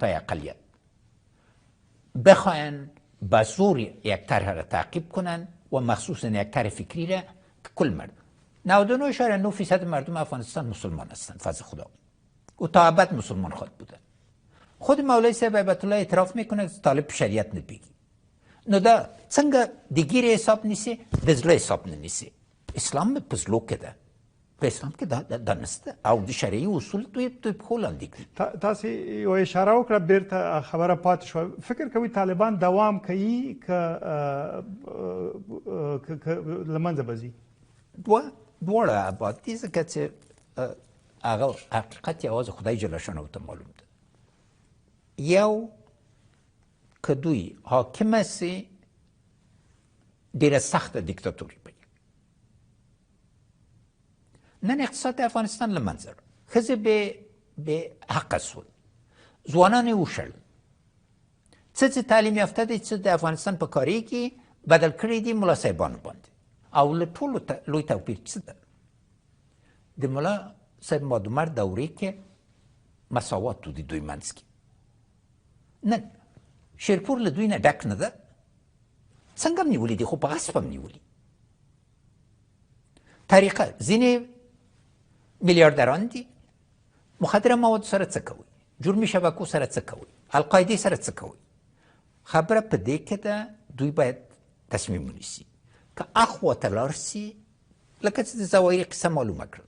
اقلیت بخواین به زور یک طرح را تعقیب کنن و مخصوصا یک طرح فکری را که کل مردم 99.9% مردم افغانستان مسلمان هستند فضل خدا و تا ابد مسلمان خود بودن. خود مولای صاحب هیبت الله اعتراف میکنه که طالب شریعت نبیگی. نو دا څنګه د ګیرې حساب نیسي د زړه حساب نه نیسي. اسلام په زړه کې ده. په اسلام کې دا نشته او د شرعي اصول دوی په پښو لاندې کړي. تاسې یو اشاره وکړه بیرته خبره پاتې شوه. فکر کوي طالبان دوام کوي که له منځه به ځي؟ دواړه اباد دي ځکه چې هغه حقیقت یوازې خدای جل شانه ته معلوم ده. یو که دوی حاکم هستی ډېره سخته دیکتاتوري به نن اقتصاد افغانستان له منځه لاړ. ښځې بې حقه شول، ځوانان یې وشړل. څه چې تعلیم یافته دی څه د افغانستان په کاري کې بدل کړي دي ملا صاحبانو باندې. او له ټولو لوی توپیر څه ده؟ د ملا صاحب مادمر دورې کې مساوات و د دوی منځ کې. نن شیرپور له دوی نه ډک نه ده. څنګه هم نیولي دي خو په غصب هم نیولي. طریقه ځینې میلیاردران دي. مخدره مواد سره څه کوي؟ جرمي شبکو سره څه کوي؟ القاعدې سره څه کوي؟ خبره په دې کې ده دوی باید تصمیم ونیسي که اخوا ته لاړ سي لکه چې د ظواهري قصه معلومه کړه